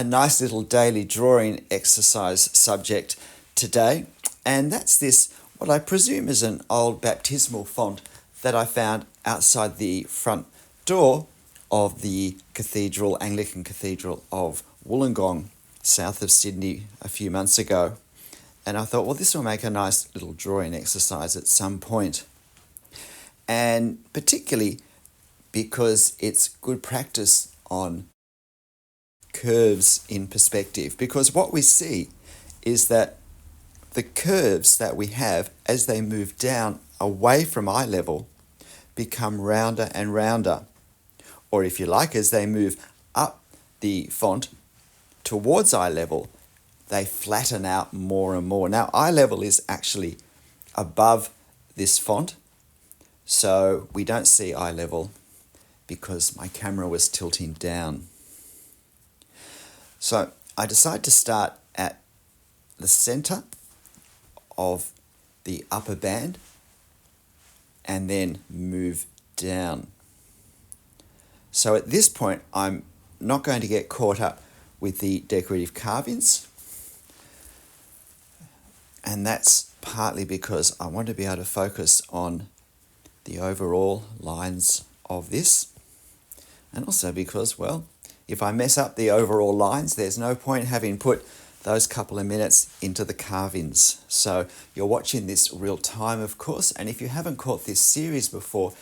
a nice little daily drawing exercise subject today, and that's this, what I presume is an old baptismal font that I found outside the front door of the cathedral, Anglican Cathedral of Wollongong, south of Sydney, a few months ago. And I thought, well, this will make a nice little drawing exercise at some point. And particularly because it's good practice on curves in perspective. Because what we see is that the curves that we have, as they move down away from eye level, become rounder and rounder. Or if you like, as they move up the font towards eye level, they flatten out more and more. Now, eye level is actually above this font, so we don't see eye level because my camera was tilting down. So I decided to start at the center of the upper band and then move down. So at this point, I'm not going to get caught up with the decorative carvings, and that's partly because I want to be able to focus on the overall lines of this, and also because, well, if I mess up the overall lines, there's no point having put those couple of minutes into the carvings. So you're watching this real time, of course, and if you haven't caught this series before,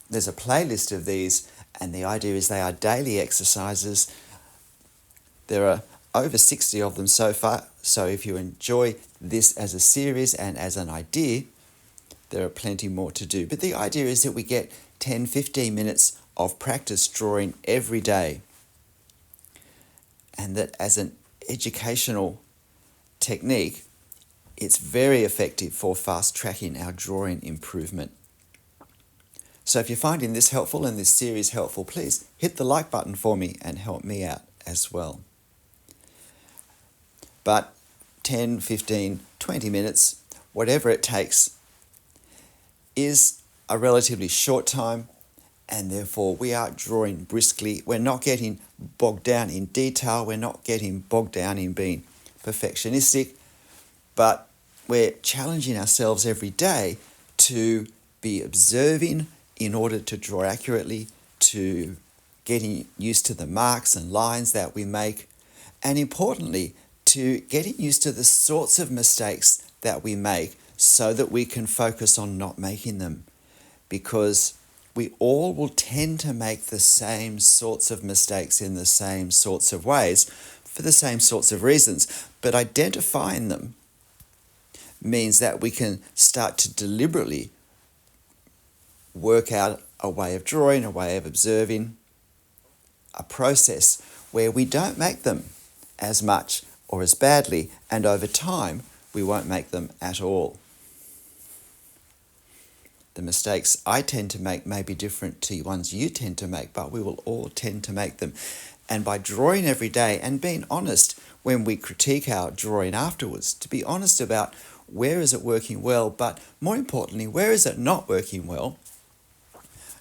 there's a playlist of these, and the idea is they are daily exercises. There are over 60 of them so far, so if you enjoy this as a series and as an idea, there are plenty more to do. But the idea is that we get 10-15 minutes of practice drawing every day, and that as an educational technique, it's very effective for fast-tracking our drawing improvement. So if you're finding this helpful and this series helpful, please hit the like button for me and help me out as well. But 10, 15, 20 minutes, whatever it takes, is a relatively short time, and therefore we are drawing briskly. We're not getting bogged down in detail. We're not getting bogged down in being perfectionistic, but we're challenging ourselves every day to be observing in order to draw accurately, to getting used to the marks and lines that we make, and importantly, to getting used to the sorts of mistakes that we make so that we can focus on not making them. Because we all will tend to make the same sorts of mistakes in the same sorts of ways for the same sorts of reasons. But identifying them means that we can start to deliberately work out a way of drawing, a way of observing, a process where we don't make them as much or as badly, and over time we won't make them at all. The mistakes I tend to make may be different to ones you tend to make, but we will all tend to make them. And by drawing every day and being honest when we critique our drawing afterwards, to be honest about where is it working well, but more importantly, where is it not working well,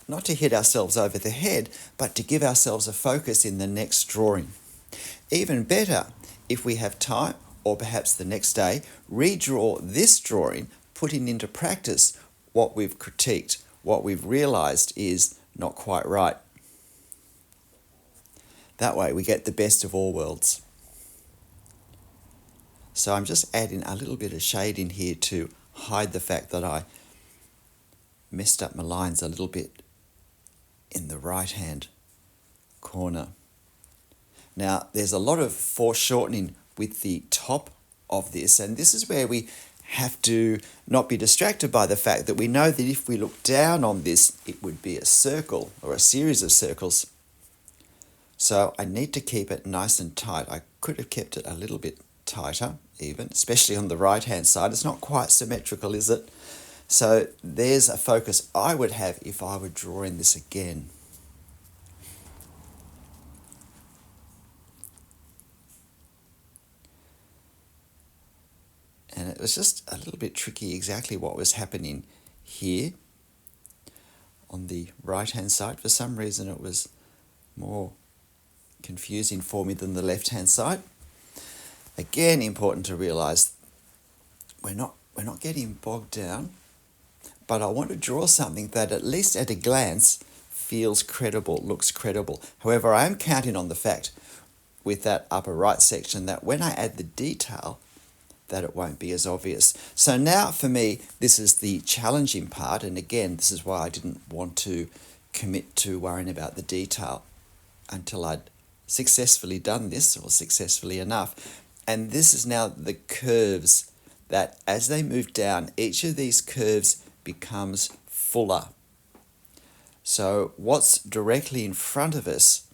not to hit ourselves over the head, but to give ourselves a focus in the next drawing. Even better, if we have time, or perhaps the next day, redraw this drawing, putting into practice what we've critiqued, what we've realised is not quite right. That way we get the best of all worlds. So I'm just adding a little bit of shade in here to hide the fact that I messed up my lines a little bit in the right-hand corner. Now, there's a lot of foreshortening with the top of this, and this is where we have to not be distracted by the fact that we know that if we look down on this, it would be a circle or a series of circles. So I need to keep it nice and tight. I could have kept it a little bit tighter even, especially on the right-hand side. It's not quite symmetrical, is it? So there's a focus I would have if I were drawing this again. And it was just a little bit tricky exactly what was happening here on the right-hand side. For some reason it was more confusing for me than the left-hand side. Again, important to realise we're not getting bogged down, but I want to draw something that at least at a glance feels credible, looks credible. However, I am counting on the fact with that upper right section that when I add the detail, that it won't be as obvious. So now for me, this is the challenging part, and again, this is why I didn't want to commit to worrying about the detail until I'd successfully done this, or successfully enough. And this is now the curves that as they move down, each of these curves becomes fuller. So what's directly in front of us,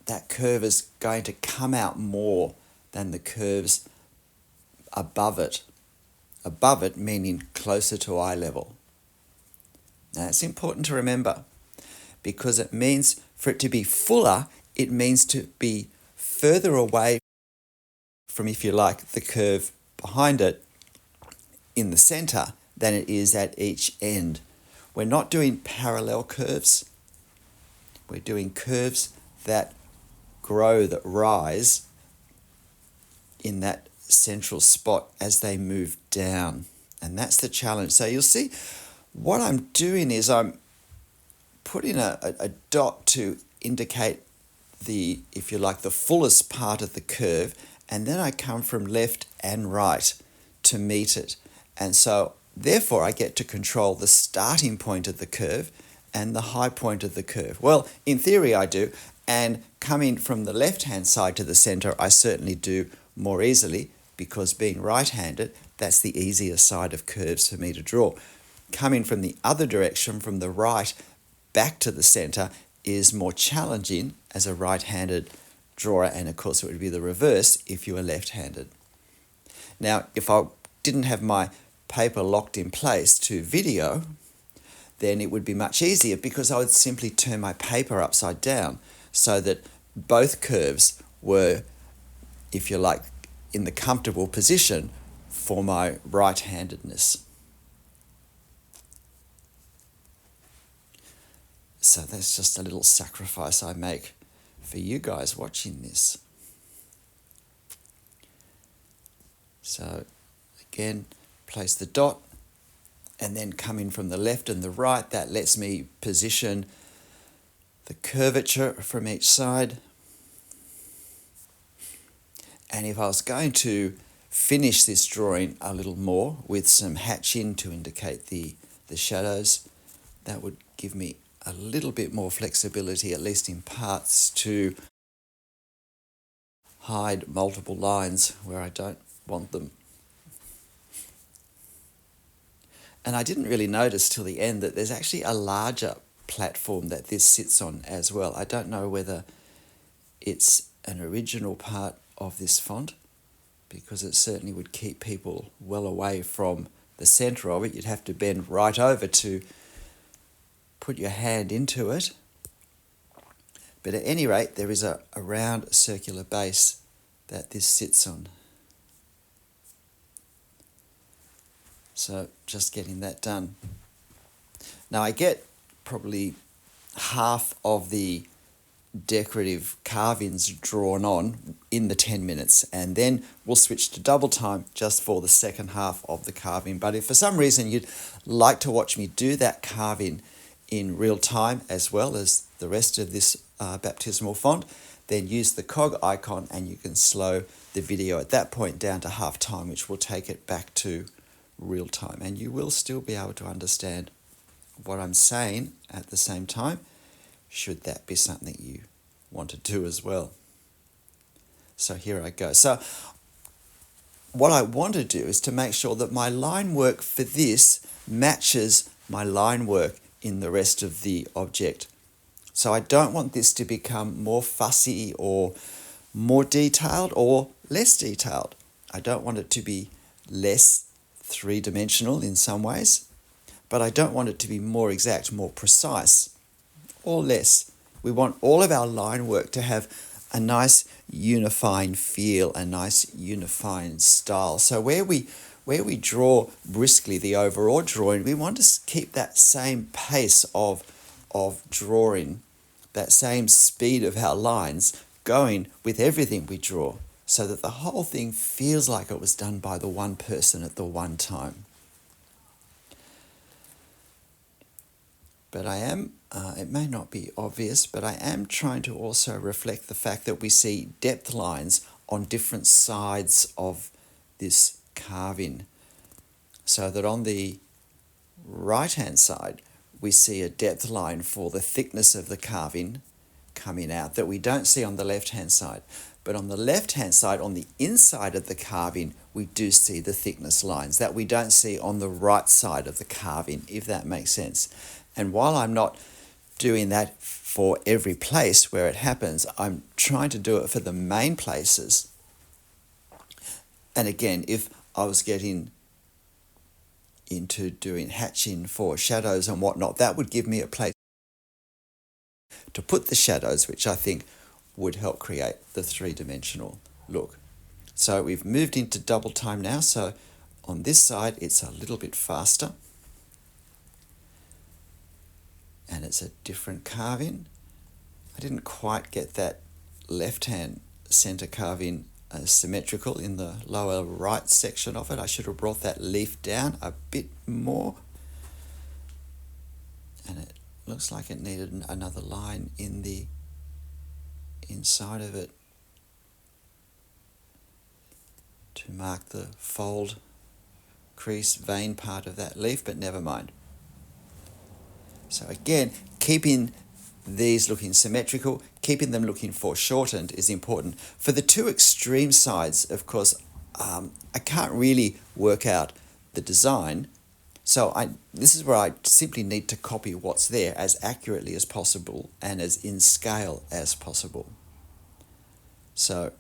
that curve is going to come out more than the curves above it. Above it meaning closer to eye level. Now it's important to remember, because it means for it to be fuller, it means to be further away from, if you like, the curve behind it in the center than it is at each end. We're not doing parallel curves. We're doing curves that grow, that rise in that central spot as they move down. And that's the challenge. So you'll see what I'm doing is I'm putting a dot to indicate the, if you like, the fullest part of the curve, and then I come from left and right to meet it. And so therefore I get to control the starting point of the curve and the high point of the curve. Well, in theory I do, and coming from the left-hand side to the center, I certainly do more easily, because being right-handed, that's the easier side of curves for me to draw. Coming from the other direction, from the right back to the center, is more challenging as a right-handed drawer, and of course it would be the reverse if you were left-handed. Now, if I didn't have my paper locked in place to video, then it would be much easier, because I would simply turn my paper upside down so that both curves were, if you like, in the comfortable position for my right-handedness. So that's just a little sacrifice I make for you guys watching this. So again, place the dot, and then come in from the left and the right. That lets me position the curvature from each side. And if I was going to finish this drawing a little more with some hatching to indicate the shadows, that would give me a little bit more flexibility, at least in parts, to hide multiple lines where I don't want them. And I didn't really notice till the end that there's actually a larger platform that this sits on as well. I don't know whether it's an original part of this font, because it certainly would keep people well away from the center of it. You'd have to bend right over to put your hand into it. But at any rate, there is a round circular base that this sits on. So just getting that done. Now I get probably half of the decorative carvings drawn on in the 10 minutes, and then we'll switch to double time just for the second half of the carving. But if for some reason you'd like to watch me do that carving in real time as well as the rest of this baptismal font, then use the cog icon and you can slow the video at that point down to half time, which will take it back to real time, and you will still be able to understand what I'm saying at the same time, should that be something you want to do as well. So here I go. So what I want to do is to make sure that my line work for this matches my line work in the rest of the object. So I don't want this to become more fussy or more detailed or less detailed. I don't want it to be less three-dimensional in some ways, but I don't want it to be more exact, more precise, or less. We want all of our line work to have a nice unifying feel, a nice unifying style. So where we draw briskly the overall drawing, we want to keep that same pace of drawing, that same speed of our lines going with everything we draw, so that the whole thing feels like it was done by the one person at the one time. But I am, it may not be obvious, but I am trying to also reflect the fact that we see depth lines on different sides of this carving. So that on the right-hand side, we see a depth line for the thickness of the carving coming out that we don't see on the left-hand side. But on the left-hand side, on the inside of the carving, we do see the thickness lines that we don't see on the right side of the carving, if that makes sense. And while I'm not doing that for every place where it happens, I'm trying to do it for the main places. And again, if I was getting into doing hatching for shadows and whatnot, that would give me a place to put the shadows, which I think would help create the three-dimensional look. So we've moved into double time now, so on this side it's a little bit faster and it's a different carving. I didn't quite get that left-hand center carving symmetrical in the lower right section of it. I should have brought that leaf down a bit more, and it looks like it needed another line in the inside of it to mark the fold, crease, vein part of that leaf, but never mind. So again, keeping these looking symmetrical, keeping them looking foreshortened is important. For the two extreme sides, of course, I can't really work out the design, so this is where I simply need to copy what's there as accurately as possible and as in scale as possible. So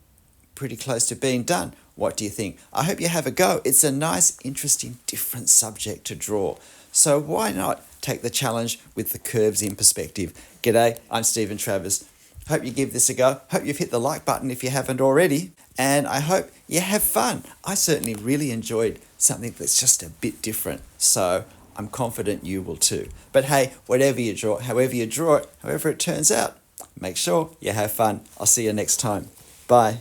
pretty close to being done. What do you think? I hope you have a go. It's a nice, interesting, different subject to draw. So why not take the challenge with the curves in perspective? G'day, I'm Stephen Travers. Hope you give this a go. Hope you've hit the like button if you haven't already. And I hope you have fun. I certainly really enjoyed something that's just a bit different. So I'm confident you will too. But hey, whatever you draw, however you draw it, however it turns out, make sure you have fun. I'll see you next time. Bye.